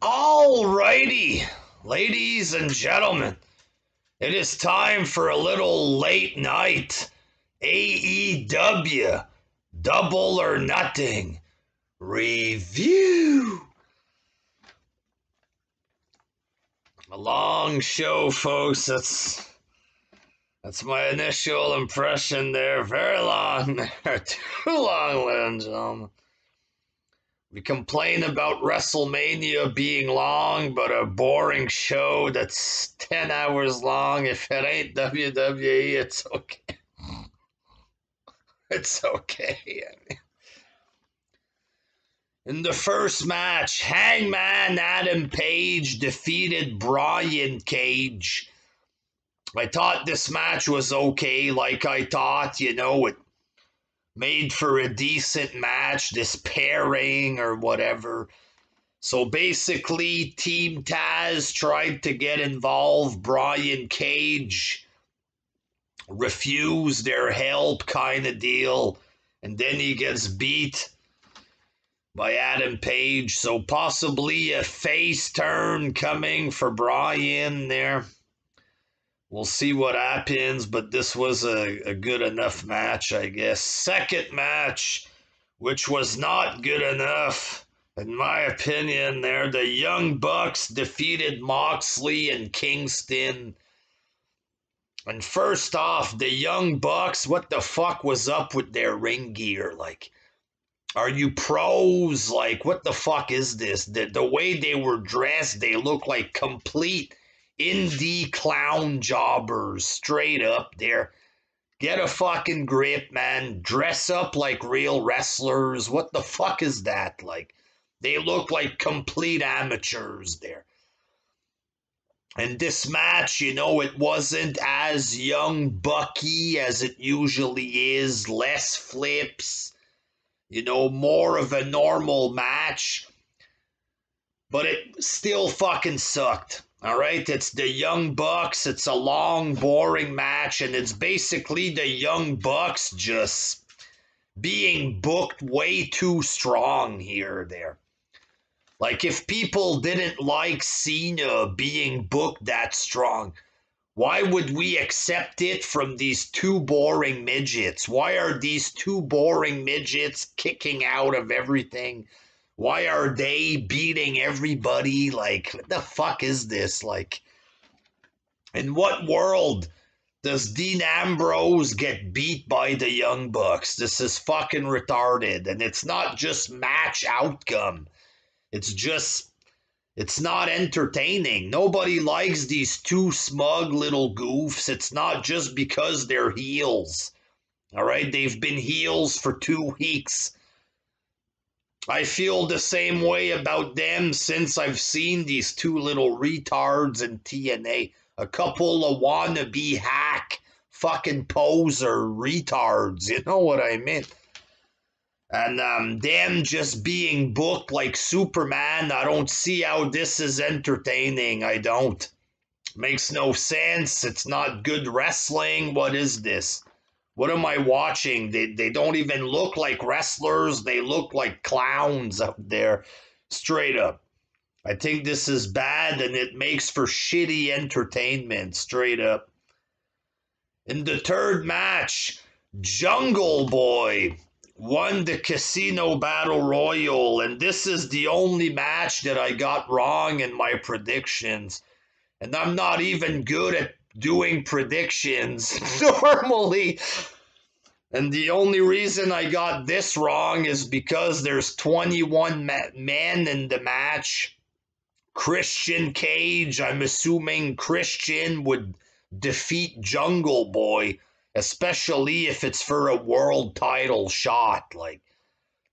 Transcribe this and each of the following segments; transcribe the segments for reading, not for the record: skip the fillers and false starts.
Alrighty, ladies and gentlemen, it is time for a little late night AEW Double or Nothing review. A long show, folks. That's my initial impression there. Very long there. Too long, ladies and gentlemen. We complain about WrestleMania being long, but a boring show that's 10 hours long. If it ain't WWE, it's okay. It's okay. In the first match, Hangman Adam Page defeated Brian Cage. I thought this match was okay, like I thought, it made for a decent match, this pairing or whatever. So basically, Team Taz tried to get involved. Brian Cage refused their help, kind of deal. And then he gets beat by Adam Page. So possibly a face turn coming for Brian there. We'll see what happens, but this was a good enough match, I guess. Second match, which was not good enough, in my opinion, there. The Young Bucks defeated Moxley and Kingston. And first off, the Young Bucks, what the fuck was up with their ring gear? Like, are you pros? Like, what the fuck is this? The way they were dressed, they look like complete indie clown jobbers, straight up there. Get a fucking grip, man. Dress up like real wrestlers. What the fuck is that? Like, they look like complete amateurs there. And this match, it wasn't as Young Bucky as it usually is. Less flips, more of a normal match. But it still fucking sucked. All right, it's the Young Bucks. It's a long, boring match, and it's basically the Young Bucks just being booked way too strong here or there. Like, if people didn't like Cena being booked that strong, why would we accept it from these two boring midgets? Why are these two boring midgets kicking out of everything? Why are they beating everybody? Like, what the fuck is this? Like, in what world does Dean Ambrose get beat by the Young Bucks? This is fucking retarded. And it's not just match outcome. It's not entertaining. Nobody likes these two smug little goofs. It's not just because they're heels. All right? They've been heels for 2 weeks. I feel the same way about them since I've seen these two little retards in TNA. A couple of wannabe hack fucking poser retards. You know what I mean? And them just being booked like Superman, I don't see how this is entertaining. I don't. Makes no sense. It's not good wrestling. What is this? What am I watching? They don't even look like wrestlers. They look like clowns out there. Straight up. I think this is bad and it makes for shitty entertainment. Straight up. In the third match, Jungle Boy won the Casino Battle Royal. And this is the only match that I got wrong in my predictions. And I'm not even good at doing predictions normally. And the only reason I got this wrong is because there's 21 men in the match. Christian Cage, I'm assuming Christian would defeat Jungle Boy, especially if it's for a world title shot. Like,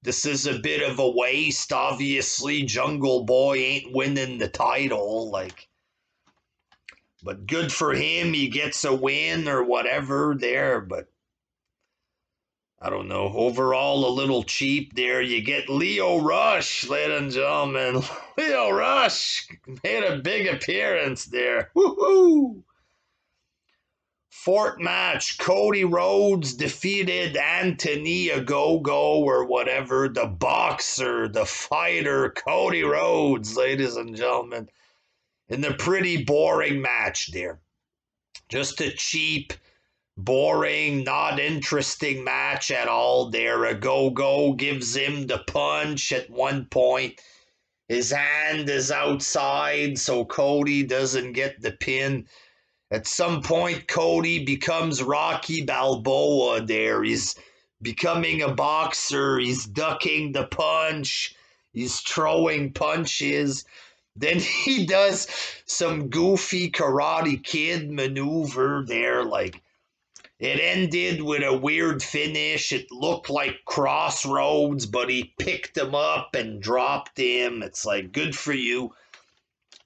this is a bit of a waste. Obviously, Jungle Boy ain't winning the title. Like, but good for him. He gets a win or whatever there. But I don't know. Overall, a little cheap there. You get Lio Rush, ladies and gentlemen. Lio Rush made a big appearance there. Woohoo! Fourth match, Cody Rhodes defeated Anthony Ogogo or whatever, the boxer, the fighter, Cody Rhodes, ladies and gentlemen, in a pretty boring match there. Just a cheap, boring, not interesting match at all there. Ogogo gives him the punch at one point. His hand is outside, so Cody doesn't get the pin. At some point, Cody becomes Rocky Balboa there. He's becoming a boxer. He's ducking the punch. He's throwing punches. Then he does some goofy Karate Kid maneuver there. Like, it ended with a weird finish. It looked like Crossroads, but he picked him up and dropped him. It's like, good for you.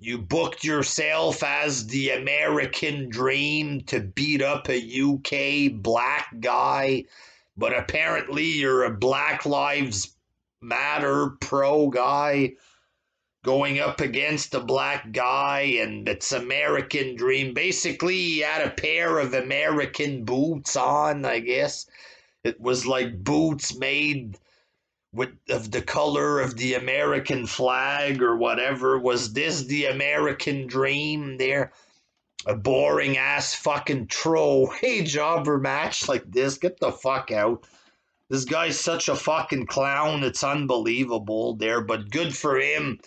You booked yourself as the American Dream to beat up a UK black guy, but apparently you're a Black Lives Matter pro guy going up against a black guy, and it's American Dream. Basically, he had a pair of American boots on, I guess. It was like boots made of the color of the American flag or whatever. Was this the American Dream there? A boring ass fucking throwaway jobber match like this? Get the fuck out. This guy's such a fucking clown. It's unbelievable there, but good for him.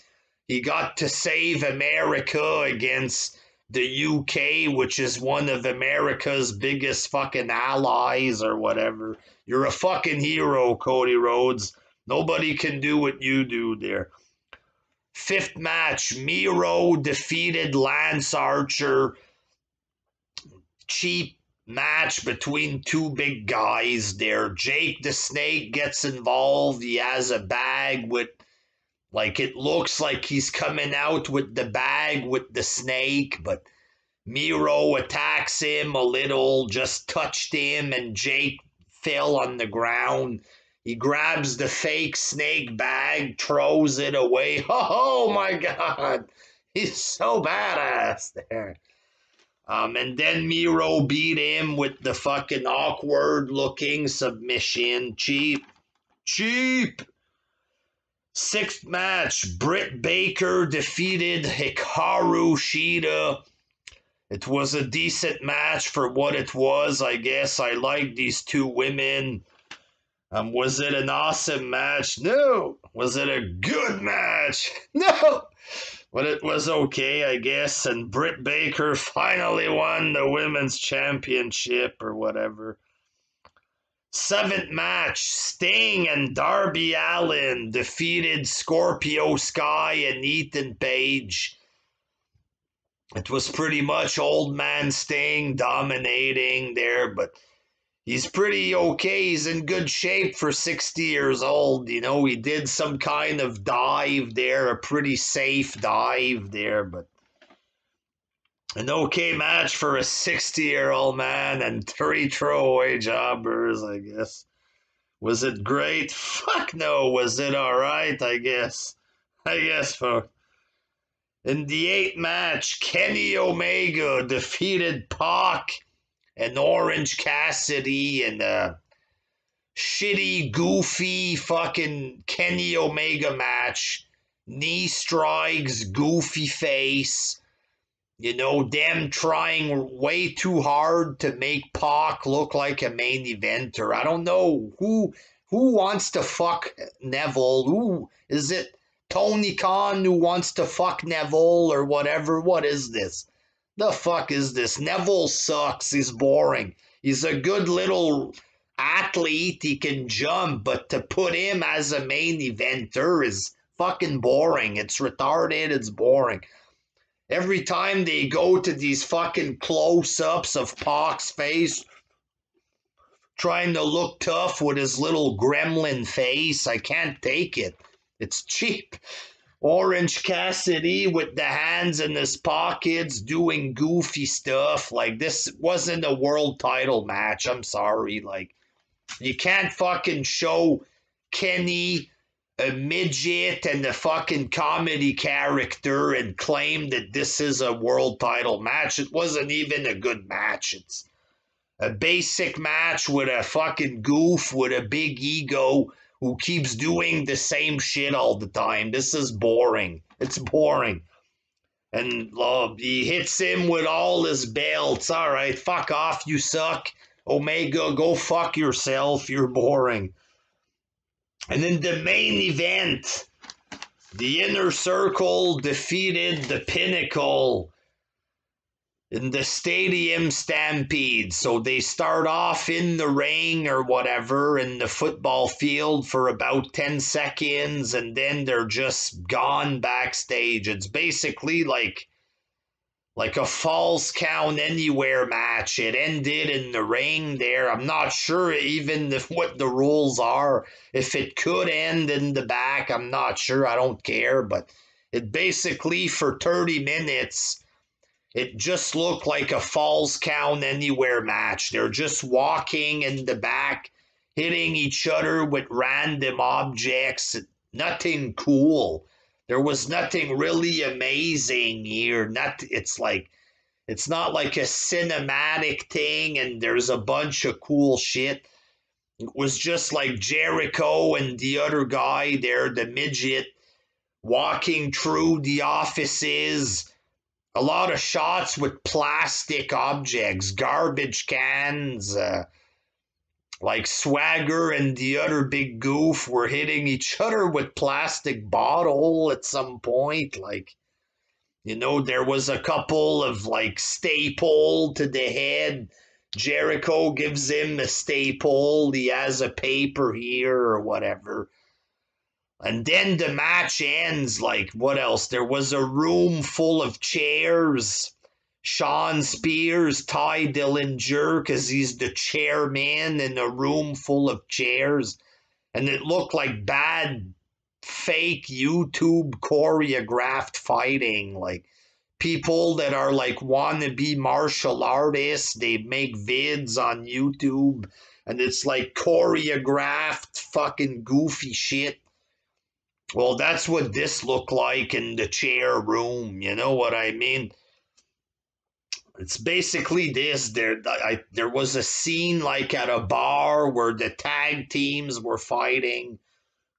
He got to save America against the UK, which is one of America's biggest fucking allies or whatever. You're a fucking hero, Cody Rhodes. Nobody can do what you do there. Fifth match, Miro defeated Lance Archer. Cheap match between two big guys there. Jake the Snake gets involved. He has a bag with, like, it looks like he's coming out with the bag with the snake, but Miro attacks him a little, just touched him, and Jake fell on the ground. He grabs the fake snake bag, throws it away. Oh my God. He's so badass there. And then Miro beat him with the fucking awkward looking submission. Cheap. Sixth match, Britt Baker defeated Hikaru Shida. It was a decent match for what it was, I guess. I like these two women. Was it an awesome match? No. Was it a good match? No. But it was okay, I guess. And Britt Baker finally won the women's championship or whatever. Seventh match, Sting and Darby Allin defeated Scorpio Sky and Ethan Page. It was pretty much old man Sting dominating there, but he's pretty okay. He's in good shape for 60 years old. You know, he did some kind of dive there, a pretty safe dive there, but an okay match for a 60-year-old man and 3 throwaway jobbers, I guess. Was it great? Fuck no. Was it all right? I guess, folks. In the 8th match, Kenny Omega defeated Pac and Orange Cassidy in a shitty, goofy fucking Kenny Omega match. Knee strikes, goofy face. You know, them trying way too hard to make Pac look like a main eventer. I don't know who wants to fuck Neville. Who is it? Tony Khan who wants to fuck Neville or whatever? What is this? The fuck is this? Neville sucks. He's boring. He's a good little athlete. He can jump, but to put him as a main eventer is fucking boring. It's retarded. It's boring. Every time they go to these fucking close-ups of Pac's face, trying to look tough with his little gremlin face, I can't take it. It's cheap. Orange Cassidy with the hands in his pockets doing goofy stuff. Like, this wasn't a world title match. I'm sorry. Like, you can't fucking show Kenny a midget and a fucking comedy character and claim that this is a world title match. It wasn't even a good match. It's A basic match with a fucking goof with a big ego who keeps doing the same shit all the time. This is boring. It's boring. And he hits him with all his belts. All right, fuck off, you suck. Omega, go fuck yourself. You're boring. And then the main event, the Inner Circle defeated the Pinnacle in the Stadium Stampede. So they start off in the ring or whatever in the football field for about 10 seconds and then they're just gone backstage. It's basically like a false count anywhere match. It ended in the ring there. I'm not sure even what the rules are. If it could end in the back, I'm not sure. I don't care. But it basically for 30 minutes, it just looked like a falls count anywhere match. They're just walking in the back, hitting each other with random objects. Nothing cool. There was nothing really amazing here. It's not like a cinematic thing and there's a bunch of cool shit. It was just like Jericho and the other guy there, the midget, walking through the offices. A lot of shots with plastic objects, garbage cans, like Swagger and the other big goof were hitting each other with plastic bottle at some point. Like, there was a couple of like staple to the head. Jericho gives him a staple. He has a paper here or whatever. And then the match ends, like, what else? There was a room full of chairs. Sean Spears, Ty Dillinger, because he's the chairman in a room full of chairs. And it looked like bad, fake YouTube choreographed fighting. Like, people that are like wannabe martial artists, they make vids on YouTube. And it's like choreographed fucking goofy shit. Well, that's what this looked like in the chair room. You know what I mean? It's basically this. There was a scene like at a bar where the tag teams were fighting.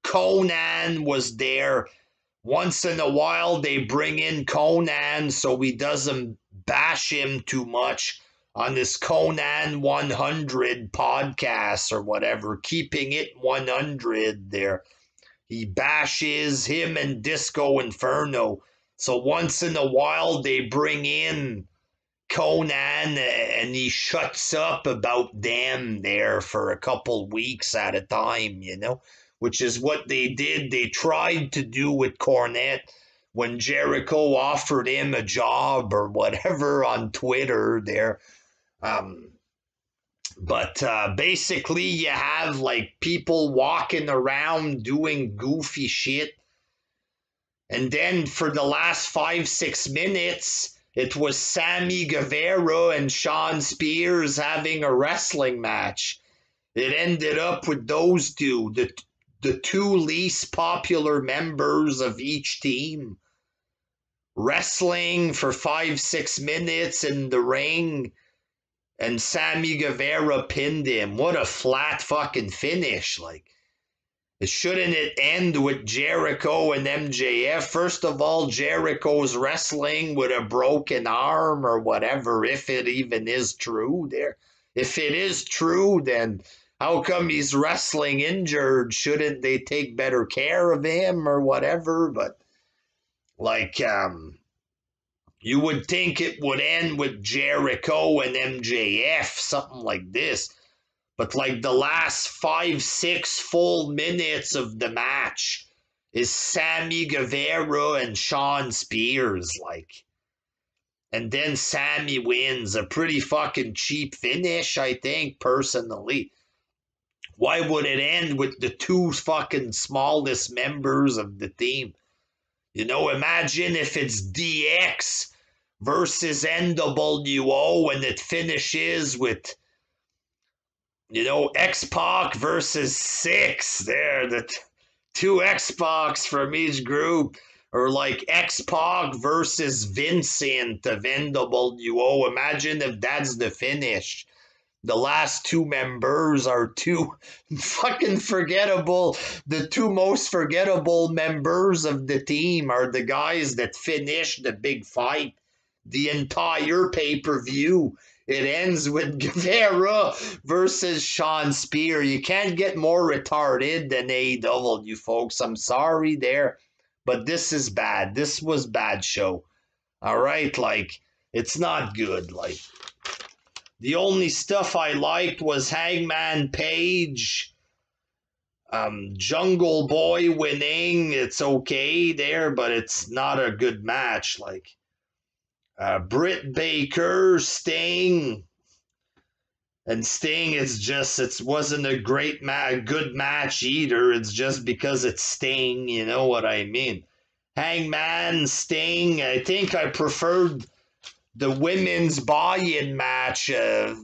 Conan was there. Once in a while, they bring in Conan so he doesn't bash him too much on this Conan 100 podcast or whatever, keeping it 100 there. He bashes him and Disco Inferno. So once in a while, they bring in Conan and he shuts up about them there for a couple weeks at a time, which is what they did. They tried to do with Cornette when Jericho offered him a job or whatever on Twitter there. But basically, you have like people walking around doing goofy shit. And then for the last 5-6 minutes, it was Sammy Guevara and Sean Spears having a wrestling match. It ended up with those two, the two least popular members of each team, wrestling for 5-6 minutes in the ring. And Sammy Guevara pinned him. What a flat fucking finish. Like, shouldn't it end with Jericho and MJF? First of all, Jericho's wrestling with a broken arm or whatever, if it even is true there. If it is true, then how come he's wrestling injured? Shouldn't they take better care of him or whatever? But, like, you would think it would end with Jericho and MJF, something like this. But like the last 5-6 full minutes of the match is Sammy Guevara and Sean Spears, like. And then Sammy wins. A pretty fucking cheap finish, I think, personally. Why would it end with the two fucking smallest members of the team? Imagine if it's DX versus NWO and it finishes with, X-Pac versus Six. There, the two X-Pacs from each group. Or like X-Pac versus Vincent of NWO. Imagine if that's the finish. The last two members are too fucking forgettable. The two most forgettable members of the team are the guys that finished the big fight, the entire pay-per-view. It ends with Guevara versus Sean Spear. You can't get more retarded than AEW, folks. I'm sorry there, but this is bad. This was bad show. All right, like, it's not good. Like, the only stuff I liked was Hangman Page, Jungle Boy winning. It's okay there, but it's not a good match. Like, Britt Baker, Sting, and Sting is just, it wasn't a good match either. It's just because it's Sting, you know what I mean. Hangman, Sting, I think I preferred the women's buy-in match. I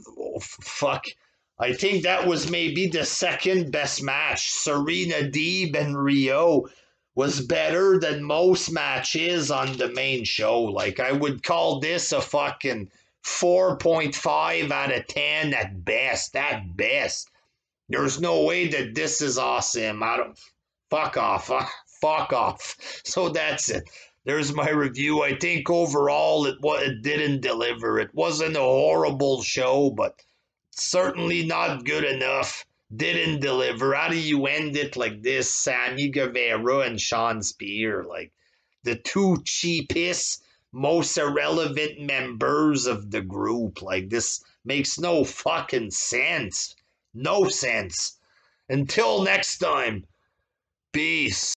think that was maybe the second best match. Serena Deeb and Rio was better than most matches on the main show. Like, I would call this a fucking 4.5 out of 10 at best. At best. There's no way that this is awesome. Fuck off. Fuck off. So that's it. There's my review. I think overall it didn't deliver. It wasn't a horrible show, but certainly not good enough. Didn't deliver. How do you end it like this? Sammy Guevara and Sean Spear, like the two cheapest, most irrelevant members of the group. Like, this makes no fucking sense. No sense. Until next time, peace.